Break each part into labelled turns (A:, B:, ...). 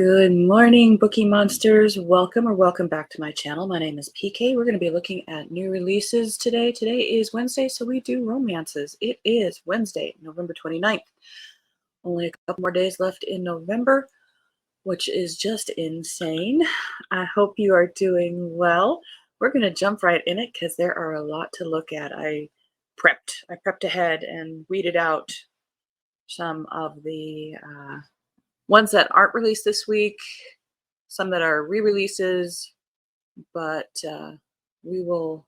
A: Good morning, Bookie Monsters. Welcome back to my channel. My name is PK. We're going to be looking at new releases today. Today is Wednesday, so we do romances. It is Wednesday, November 29th. Only a couple more days left in November, which is just insane. I hope you are doing well. We're going to jump right in it because there are a lot to look at. I prepped ahead and weeded out some of the ones that aren't released this week, some that are re-releases, but we will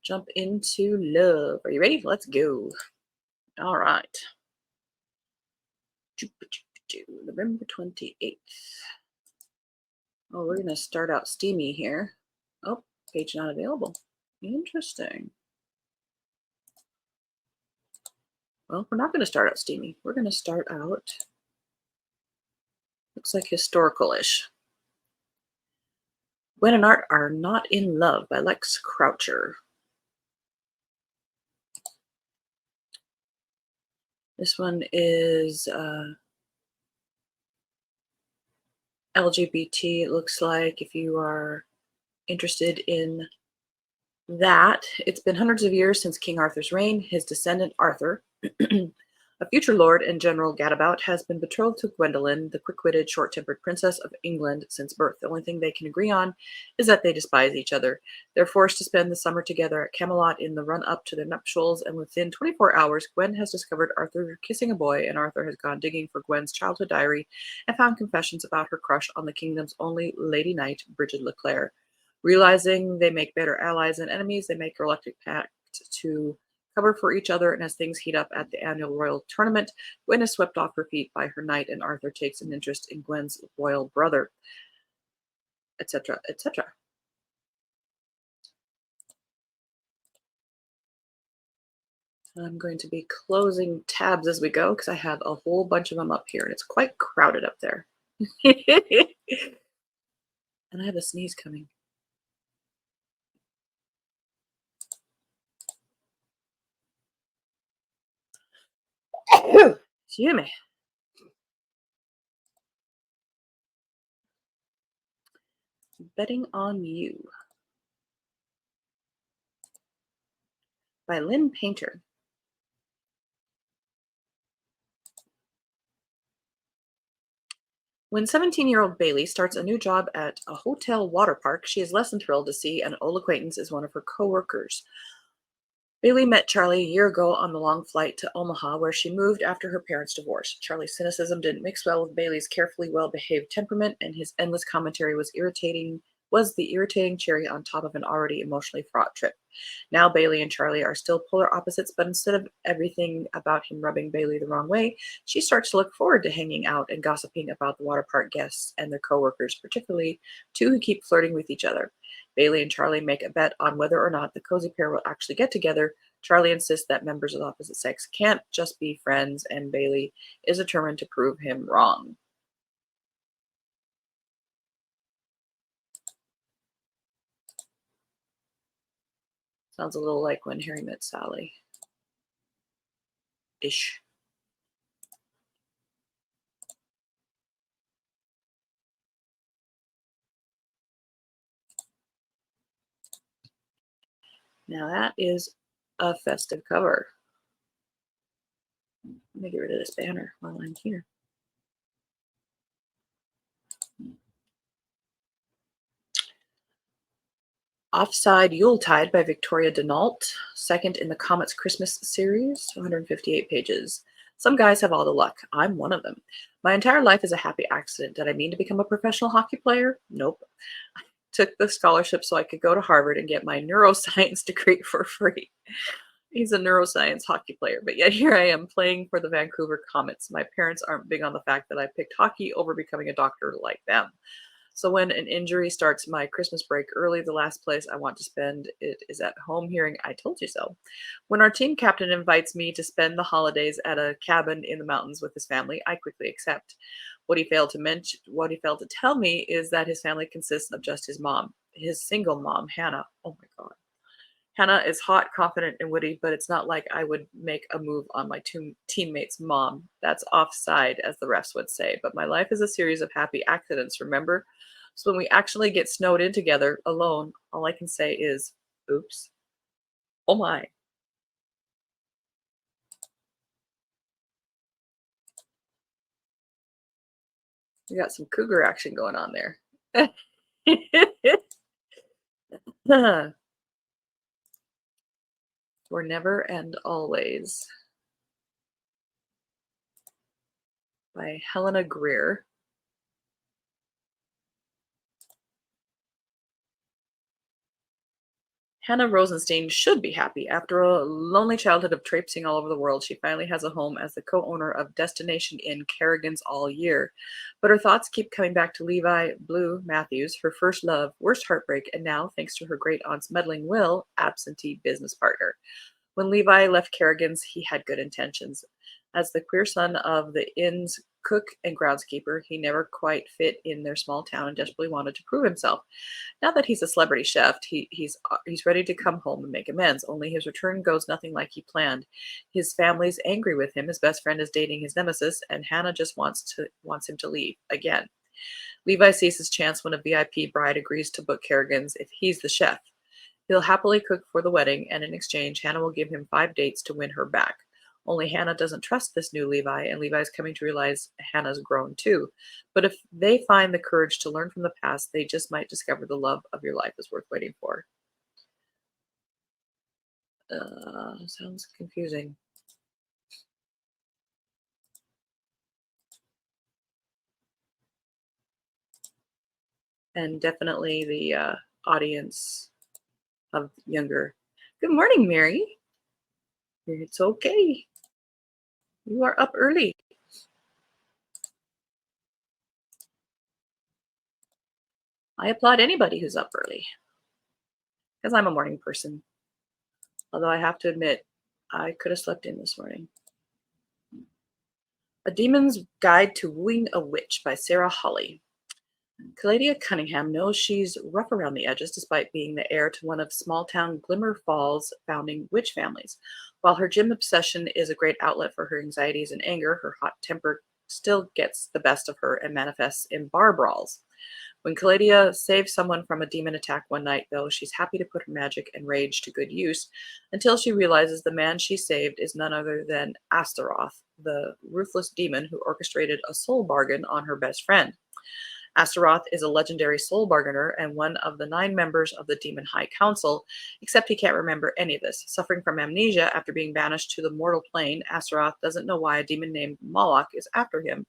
A: jump into love. Are you ready? Let's go. All right. November 28th. Oh, we're going to start out steamy here. Oh, page not available. Interesting. Well, we're not going to start out steamy. We're going to start out, looks like historical-ish. Gwen and Art Are Not in Love by Lex Croucher. This one is LGBT, it looks like, if you are interested in that. It's been hundreds of years since King Arthur's reign. His descendant, Arthur, a future lord and general gadabout, has been betrothed to Gwendolen, the quick-witted, short-tempered princess of England since birth. The only thing they can agree on is that they despise each other. They're forced to spend the summer together at Camelot in the run-up to their nuptials, and within 24 hours, Gwen has discovered Arthur kissing a boy, and Arthur has gone digging for Gwen's childhood diary and found confessions about her crush on the kingdom's only lady knight, Bridget Leclerc. Realizing they make better allies than enemies, they make a reluctant pact to cover for each other, and as things heat up at the annual royal tournament, Gwen is swept off her feet by her knight, and Arthur takes an interest in Gwen's royal brother, etc., etc. I'm going to be closing tabs as we go because I have a whole bunch of them up here, and it's quite crowded up there. And I have a sneeze coming. Excuse me. Betting on You by Lynn Painter. When 17-year-old Bailey starts a new job at a hotel water park, she is less than thrilled to see an old acquaintance as one of her co-workers. Bailey met Charlie a year ago on the long flight to Omaha, where she moved after her parents' divorce. Charlie's cynicism didn't mix well with Bailey's carefully well-behaved temperament, and his endless commentary was the irritating cherry on top of an already emotionally fraught trip. Now Bailey and Charlie are still polar opposites, but instead of everything about him rubbing Bailey the wrong way, she starts to look forward to hanging out and gossiping about the water park guests and their coworkers, particularly two who keep flirting with each other. Bailey and Charlie make a bet on whether or not the cozy pair will actually get together. Charlie insists that members of the opposite sex can't just be friends, and Bailey is determined to prove him wrong. Sounds a little like When Harry Met Sally. Ish. Now that is a festive cover. Let me get rid of this banner while I'm here. Offside Yuletide by Victoria Denault, second in the Comet's Christmas series, 158 pages. Some guys have all the luck. I'm one of them. My entire life is a happy accident. Did I mean to become a professional hockey player? Nope. I took the scholarship so I could go to Harvard and get my neuroscience degree for free. He's a neuroscience hockey player, but yet here I am playing for the Vancouver Comets. My parents aren't big on the fact that I picked hockey over becoming a doctor like them. So when an injury starts my Christmas break early, the last place I want to spend it is at home hearing "I told you so." When our team captain invites me to spend the holidays at a cabin in the mountains with his family, I quickly accept. What he failed to tell me is that his family consists of just his mom, his single mom, Hannah. Oh my God. Hannah is hot, confident, and witty, but it's not like I would make a move on my teammate's mom. That's offside, as the refs would say. But my life is a series of happy accidents, remember? So when we actually get snowed in together, alone, all I can say is, oops. Oh my. We got some cougar action going on there. For Never and Always by Helena Greer. Hannah Rosenstein should be happy. After a lonely childhood of traipsing all over the world, she finally has a home as the co-owner of Destination Inn Kerrigan's All Year. But her thoughts keep coming back to Levi Blue Matthews, her first love, worst heartbreak, and now, thanks to her great aunt's meddling will, absentee business partner. When Levi left Kerrigan's, he had good intentions. As the queer son of the inn's cook and groundskeeper, he never quite fit in their small town and desperately wanted to prove himself. Now that he's a celebrity chef, he's ready to come home and make amends. Only his return goes nothing like he planned. His family's angry with him. His best friend is dating his nemesis, and Hannah just wants him to leave again. Levi sees his chance when a VIP bride agrees to book Kerrigan's if he's the chef. He'll happily cook for the wedding, and in exchange, Hannah will give him 5 dates to win her back. Only Hannah doesn't trust this new Levi, and Levi's coming to realize Hannah's grown too. But if they find the courage to learn from the past, they just might discover the love of your life is worth waiting for. Sounds confusing. And definitely the audience of younger. Good morning, Mary. It's okay. You are up early. I applaud anybody who's up early because I'm a morning person. Although I have to admit, I could have slept in this morning. A Demon's Guide to Wooing a Witch by Sarah Holly. Caladia Cunningham knows she's rough around the edges despite being the heir to one of small town Glimmer Falls' founding witch families. While her gym obsession is a great outlet for her anxieties and anger, her hot temper still gets the best of her and manifests in bar brawls. When Caladia saves someone from a demon attack one night, though, she's happy to put her magic and rage to good use until she realizes the man she saved is none other than Astaroth, the ruthless demon who orchestrated a soul bargain on her best friend. Astaroth is a legendary soul bargainer and one of the 9 members of the Demon High Council, except he can't remember any of this. Suffering from amnesia after being banished to the mortal plane, Astaroth doesn't know why a demon named Moloch is after him,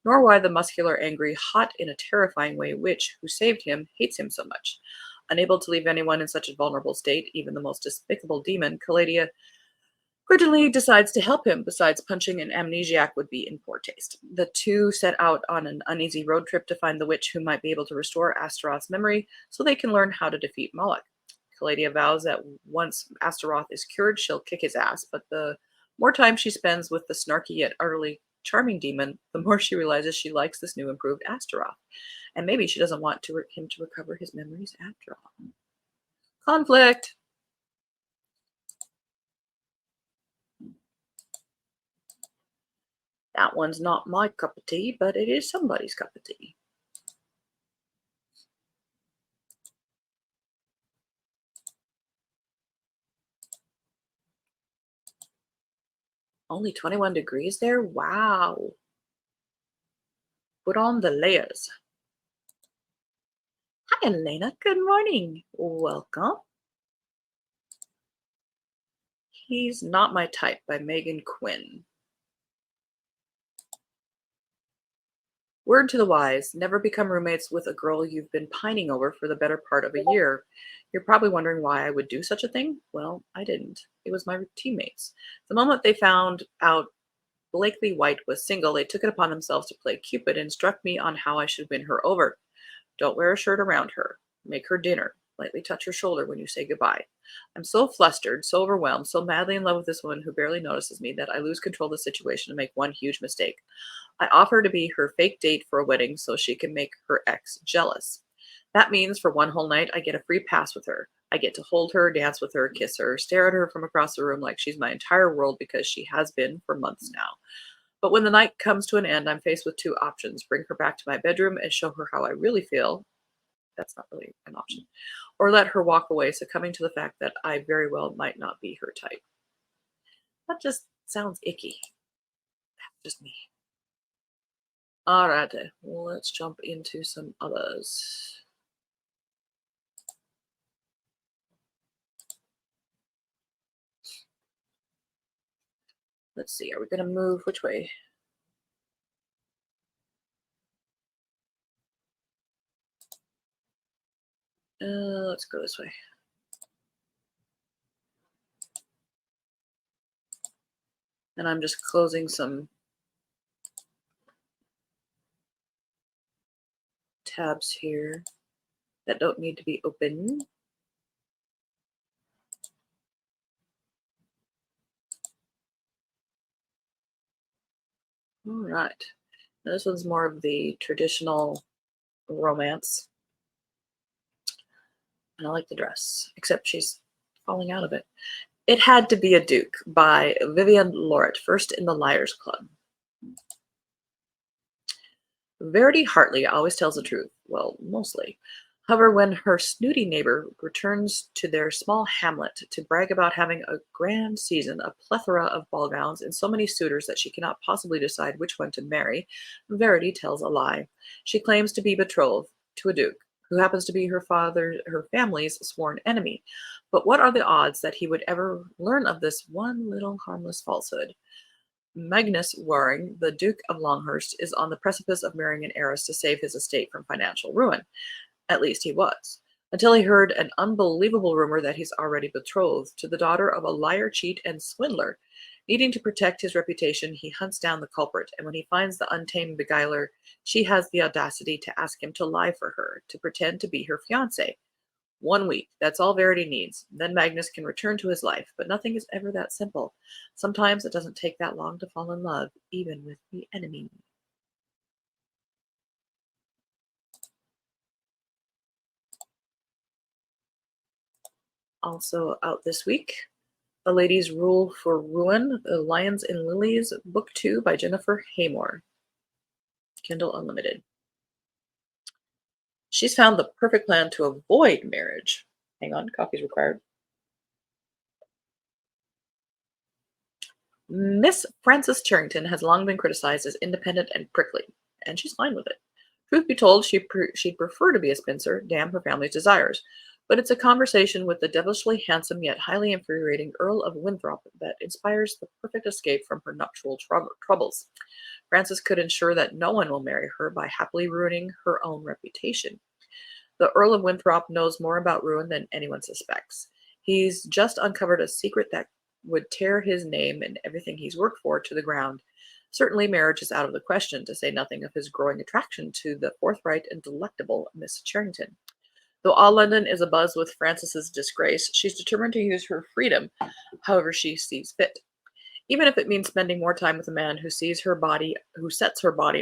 A: nor why the muscular, angry, hot in a terrifying way witch who saved him hates him so much. Unable to leave anyone in such a vulnerable state, even the most despicable demon, Caladia grudgingly decides to help him. Besides, punching an amnesiac would be in poor taste. The two set out on an uneasy road trip to find the witch who might be able to restore Astaroth's memory so they can learn how to defeat Moloch. Caladia vows that once Astaroth is cured, she'll kick his ass, but the more time she spends with the snarky yet utterly charming demon, the more she realizes she likes this new improved Astaroth. And maybe she doesn't want him to recover his memories after all. Conflict! That one's not my cup of tea, but it is somebody's cup of tea. Only 21 degrees there? Wow. Put on the layers. Hi, Elena. Good morning. Welcome. He's Not My Type by Megan Quinn. Word to the wise, never become roommates with a girl you've been pining over for the better part of a year. You're probably wondering why I would do such a thing. Well, I didn't. It was my teammates. The moment they found out Blakely White was single, they took it upon themselves to play Cupid and instruct me on how I should win her over. Don't wear a shirt around her. Make her dinner. Lightly touch her shoulder when you say goodbye. I'm so flustered, so overwhelmed, so madly in love with this woman who barely notices me that I lose control of the situation and make one huge mistake. I offer to be her fake date for a wedding so she can make her ex jealous. That means for one whole night I get a free pass with her. I get to hold her, dance with her, kiss her, stare at her from across the room like she's my entire world because she has been for months now. But when the night comes to an end, I'm faced with two options: bring her back to my bedroom and show her how I really feel. That's not really an option. Or let her walk away, succumbing to the fact that I very well might not be her type. That just sounds icky. Just me. Alright, let's jump into some others. Let's see, are we going to move which way? Let's go this way. And I'm just closing some tabs here that don't need to be open. All right. Now this one's more of the traditional romance. And I like the dress, except she's falling out of it. It Had to Be a Duke by Vivian Loret, first in the Liars Club. Verity Hartley always tells the truth. Well, mostly. However, when her snooty neighbor returns to their small hamlet to brag about having a grand season, a plethora of ball gowns, and so many suitors that she cannot possibly decide which one to marry, Verity tells a lie. She claims to be betrothed to a duke, who happens to be her family's sworn enemy. But what are the odds that he would ever learn of this one little harmless falsehood? Magnus Waring, the Duke of Longhurst, is on the precipice of marrying an heiress to save his estate from financial ruin. At least he was. Until he heard an unbelievable rumor that he's already betrothed to the daughter of a liar, cheat, and swindler. Needing to protect his reputation, he hunts down the culprit, and when he finds the untamed beguiler, she has the audacity to ask him to lie for her, to pretend to be her fiancé. 1 week, that's all Verity needs. Then Magnus can return to his life, but nothing is ever that simple. Sometimes it doesn't take that long to fall in love, even with the enemy. Also out this week, A Lady's Rule for Ruin, The Lions and Lilies, Book 2 by Jennifer Haymore. Kindle Unlimited. She's found the perfect plan to avoid marriage. Hang on, copies required. Miss Frances Charrington has long been criticized as independent and prickly, and she's fine with it. Truth be told, she'd prefer to be a spinster, damn her family's desires. But it's a conversation with the devilishly handsome yet highly infuriating Earl of Winthrop that inspires the perfect escape from her nuptial troubles. Frances could ensure that no one will marry her by happily ruining her own reputation. The Earl of Winthrop knows more about ruin than anyone suspects. He's just uncovered a secret that would tear his name and everything he's worked for to the ground. Certainly, marriage is out of the question, to say nothing of his growing attraction to the forthright and delectable Miss Charrington. Though all London is abuzz with Frances's disgrace, she's determined to use her freedom however she sees fit, even if it means spending more time with a man who sets her body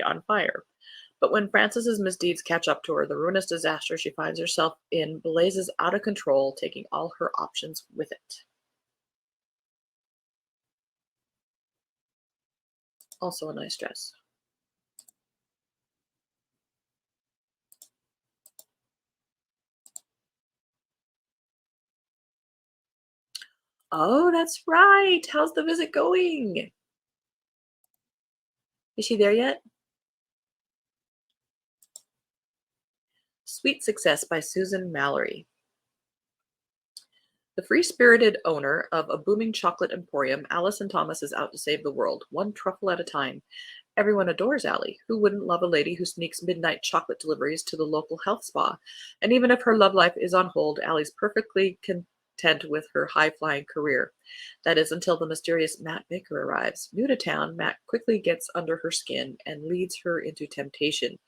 A: on fire. But when Frances's misdeeds catch up to her, the ruinous disaster she finds herself in blazes out of control, taking all her options with it. Also a nice dress. Oh, that's right. How's the visit going? Is she there yet? Sweet Success by Susan Mallory. The free-spirited owner of a booming chocolate emporium, Allison Thomas is out to save the world, one truffle at a time. Everyone adores Allie. Who wouldn't love a lady who sneaks midnight chocolate deliveries to the local health spa? And even if her love life is on hold, Allie's perfectly content with her high-flying career. That is until the mysterious Matt Baker arrives. New to town, Matt quickly gets under her skin and leads her into temptation.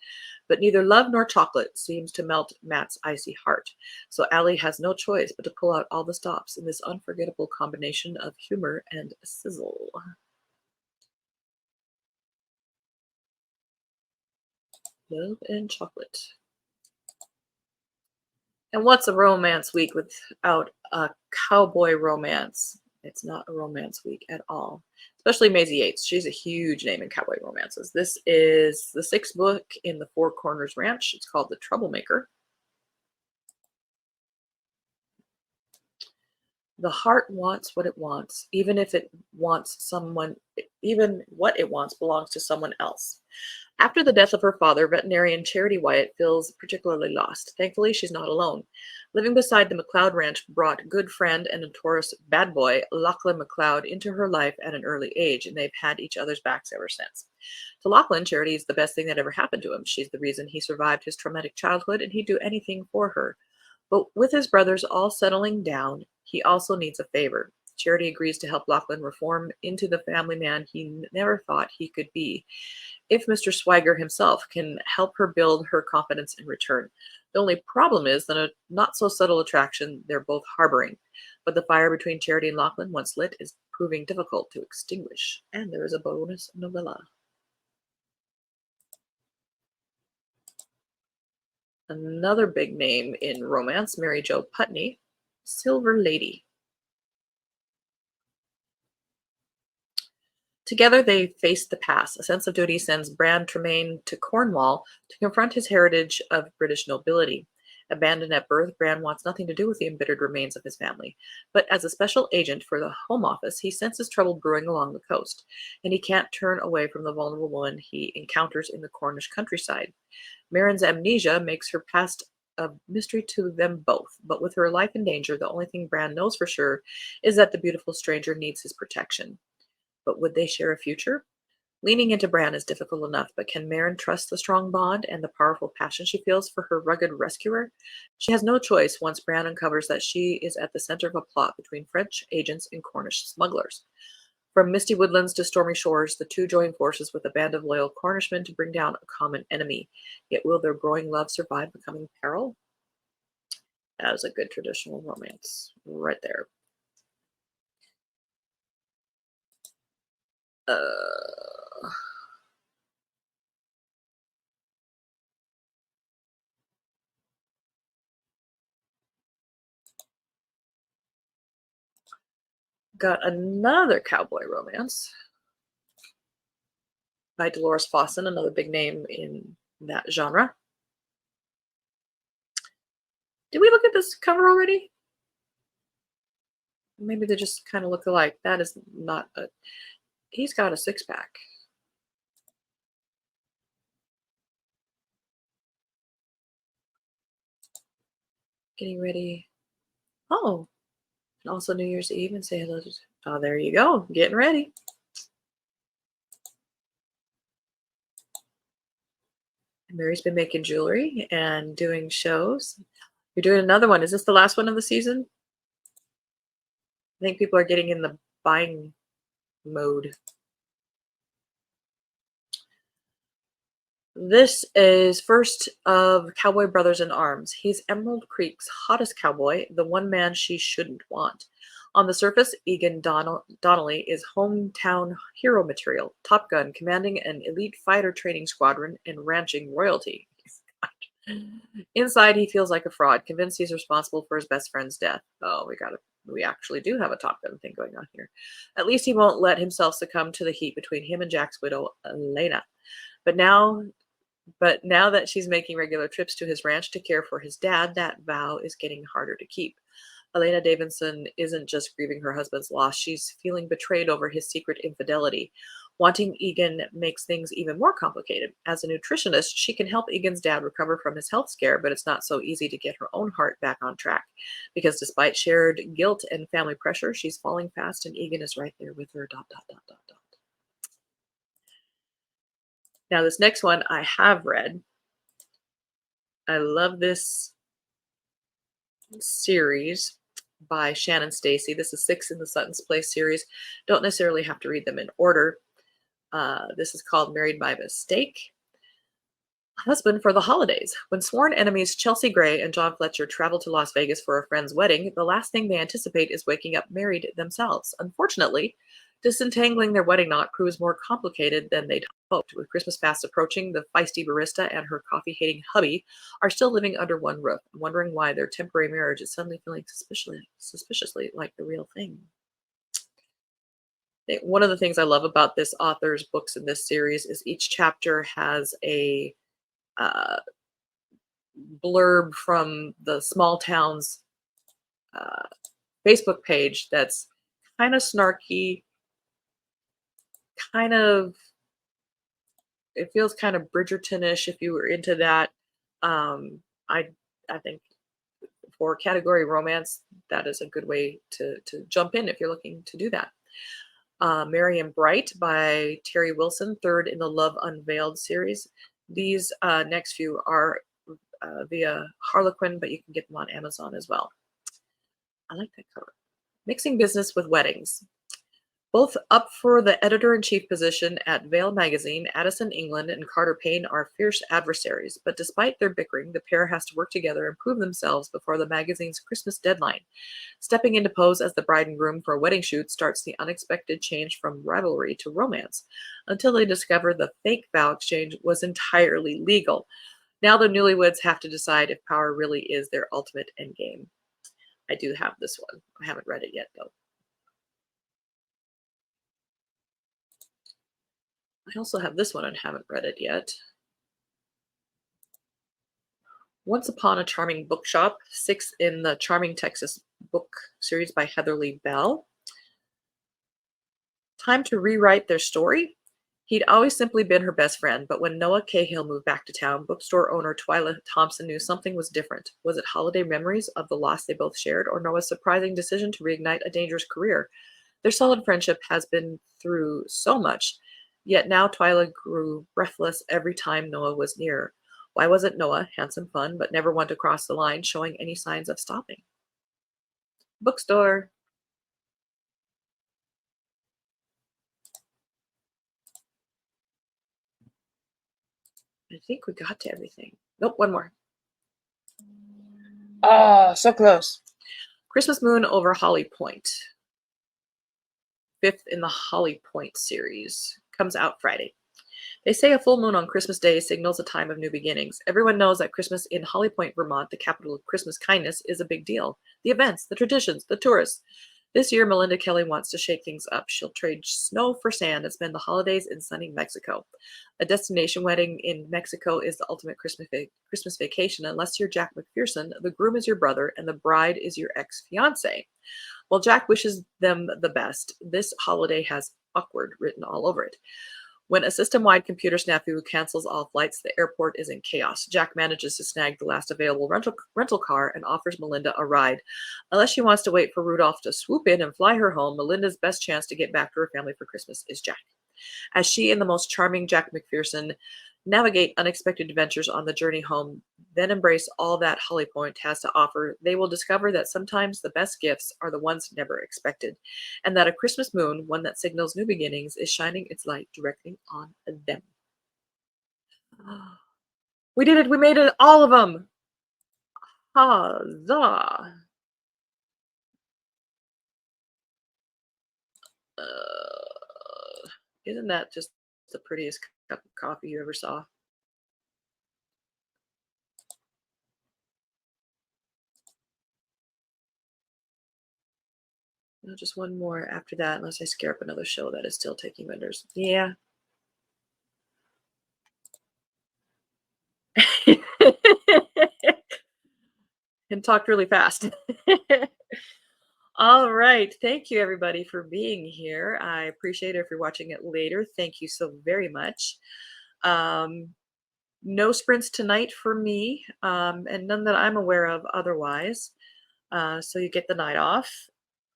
A: But neither love nor chocolate seems to melt Matt's icy heart, so Allie has no choice but to pull out all the stops in this unforgettable combination of humor and sizzle. Love and chocolate. And what's a romance week without a cowboy romance? It's not a romance week at all. Especially Maisie Yates. She's a huge name in cowboy romances. This is the sixth book in the Four Corners Ranch. It's called The Troublemaker. The heart wants what it wants, even if it wants someone, even what it wants belongs to someone else. After the death of her father, veterinarian Charity Wyatt feels particularly lost. Thankfully, she's not alone. Living beside the McLeod Ranch brought good friend and notorious bad boy Lachlan McLeod into her life at an early age, and they've had each other's backs ever since. To Lachlan, Charity is the best thing that ever happened to him. She's the reason he survived his traumatic childhood, and he'd do anything for her. But with his brothers all settling down, he also needs a favor. Charity agrees to help Lachlan reform into the family man he never thought he could be, if Mr. Swigger himself can help her build her confidence in return. The only problem is that a not so subtle attraction they're both harboring. But the fire between Charity and Lachlan, once lit, is proving difficult to extinguish. And there is a bonus novella. Another big name in romance, Mary Jo Putney, Silver Lady. Together they face the past. A sense of duty sends Bran Tremaine to Cornwall to confront his heritage of British nobility. Abandoned at birth, Bran wants nothing to do with the embittered remains of his family. But as a special agent for the Home Office, he senses trouble brewing along the coast, and he can't turn away from the vulnerable woman he encounters in the Cornish countryside. Marin's amnesia makes her past a mystery to them both, but with her life in danger, the only thing Bran knows for sure is that the beautiful stranger needs his protection. But would they share a future? Leaning into Bran is difficult enough, but can Meryn trust the strong bond and the powerful passion she feels for her rugged rescuer? She has no choice once Bran uncovers that she is at the center of a plot between French agents and Cornish smugglers. From misty woodlands to stormy shores, the two join forces with a band of loyal Cornishmen to bring down a common enemy. Yet will their growing love survive the coming peril? That is a good traditional romance right there. Uh, got another cowboy romance by Dolores Fawson, another big name in that genre. Did we look at this cover already? Maybe they just kind of look alike. That is not a. He's got a six-pack. Getting ready. Oh, and also New Year's Eve and say hello to. Oh, there you go. Getting ready. Mary's been making jewelry and doing shows. You're doing another one. Is this the last one of the season? I think people are getting in the buying mode. This is first of Cowboy Brothers in Arms. He's Emerald Creek's hottest cowboy, the one man she shouldn't want. On the surface, Egan Donnelly is hometown hero material, Top Gun, commanding an elite fighter training squadron and ranching royalty. Inside, he feels like a fraud, convinced he's responsible for his best friend's death. Oh, we actually do have a Top Gun thing going on here. At least he won't let himself succumb to the heat between him and Jack's widow, Elena. But now that she's making regular trips to his ranch to care for his dad, that vow is getting harder to keep. Elena Davidson isn't just grieving her husband's loss, she's feeling betrayed over his secret infidelity. Wanting Egan makes things even more complicated. As a nutritionist, she can help Egan's dad recover from his health scare, but it's not so easy to get her own heart back on track. Because despite shared guilt and family pressure, she's falling fast and Egan is right there with her. ... Now, this next one I have read. I love this series by Shannon Stacy. This is 6 in the Sutton's Place series. Don't necessarily have to read them in order. This is called Married by Mistake. Husband for the Holidays. When sworn enemies Chelsea Gray and John Fletcher travel to Las Vegas for a friend's wedding, the last thing they anticipate is waking up married themselves. Unfortunately, Disentangling their wedding knot proves more complicated than they'd hoped. With Christmas fast approaching, the feisty barista and her coffee-hating hubby are still living under one roof, wondering why their temporary marriage is suddenly feeling suspiciously like the real thing. One of the things I love about this author's books in this series is each chapter has a uh, blurb from the small town's uh, Facebook page that's kind of snarky, kind of it feels kind of Bridgerton-ish if you were into that. Um, I I think for category romance, that is a good way to jump in if you're looking to do that. Merry and Bright by Terry Wilson, third in the Love Unveiled series. These next few are via Harlequin, but you can get them on Amazon as well. I like that cover. Mixing Business with Weddings. Both up for the editor-in-chief position at Vale magazine, Addison England and Carter Payne are fierce adversaries, but despite their bickering, the pair has to work together and prove themselves before the magazine's Christmas deadline. Stepping into pose as the bride and groom for a wedding shoot starts the unexpected change from rivalry to romance, until they discover the fake vow exchange was entirely legal. Now the newlyweds have to decide if power really is their ultimate endgame. I do have this one. I haven't read it yet, though. I also have this one and haven't read it yet. Once Upon a Charming Bookshop, 6th in the Charming Texas book series by Heather Lee Bell. Time to rewrite their story. He'd always simply been her best friend, but when Noah Cahill moved back to town, bookstore owner Twyla Thompson knew something was different. Was it holiday memories of the loss they both shared, or Noah's surprising decision to reignite a dangerous career? Their solid friendship has been through so much, yet now Twyla grew breathless every time Noah was near. Why wasn't Noah, handsome fun, but never one to cross the line, showing any signs of stopping? Bookstore. I think we got to everything. Nope, one more. Ah, so close. Christmas Moon over Holly Point. 5th in the Holly Point series. Comes out Friday. They say a full moon on Christmas Day signals a time of new beginnings. Everyone knows that Christmas in Holly Point, Vermont, the capital of Christmas kindness, is a big deal. The events, the traditions, the tourists. This year, Melinda Kelly wants to shake things up. She'll trade snow for sand and spend the holidays in sunny Mexico. A destination wedding in Mexico is the ultimate Christmas vacation unless you're Jack McPherson, the groom is your brother, and the bride is your ex-fiancé. While Jack wishes them the best, this holiday has awkward written all over it. When a system-wide computer snafu cancels all flights, the airport is in chaos. Jack manages to snag the last available rental car and offers Melinda a ride. Unless she wants to wait for Rudolph to swoop in and fly her home, Melinda's best chance to get back to her family for Christmas is Jack. As she and the most charming Jack McPherson navigate unexpected adventures on the journey home, then embrace all that Holly Point has to offer, they will discover that sometimes the best gifts are the ones never expected, and that a Christmas moon, one that signals new beginnings, is shining its light directly on them. We did it! We made it! All of them! Huzzah! Isn't that just the prettiest cup of coffee you ever saw? No, just one more after that, unless I scare up another show that is still taking vendors. Yeah. And talked really fast. All right. Thank you, everybody, for being here. I appreciate it. If you're watching it later, thank you so very much. Um, no sprints tonight for me, and none that I'm aware of otherwise. So you get the night off.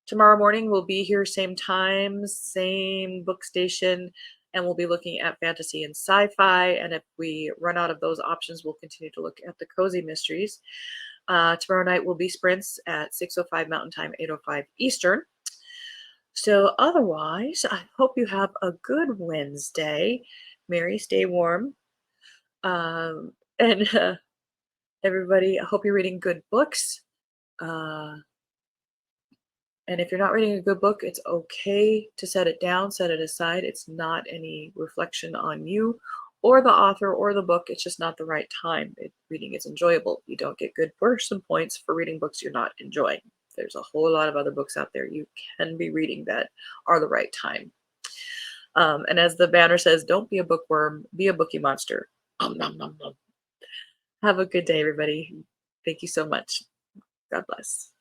A: Tomorrow morning, we'll be here, same time, same book station, and we'll be looking at fantasy and sci-fi. And if we run out of those options, we'll continue to look at the cozy mysteries. Tomorrow night will be sprints at 6:05 Mountain Time, 8:05 Eastern. So otherwise, I hope you have a good Wednesday. Mary, stay warm. And everybody, I hope you're reading good books. And if you're not reading a good book, it's okay to set it down, set it aside. It's not any reflection on you or the author or the book. It's just not the right time. Reading is enjoyable. You don't get good person points for reading books you're not enjoying. There's a whole lot of other books out there you can be reading that are the right time. And as the banner says, don't be a bookworm, be a bookie monster. Nom, nom, nom. Have a good day, everybody. Thank you so much. God bless.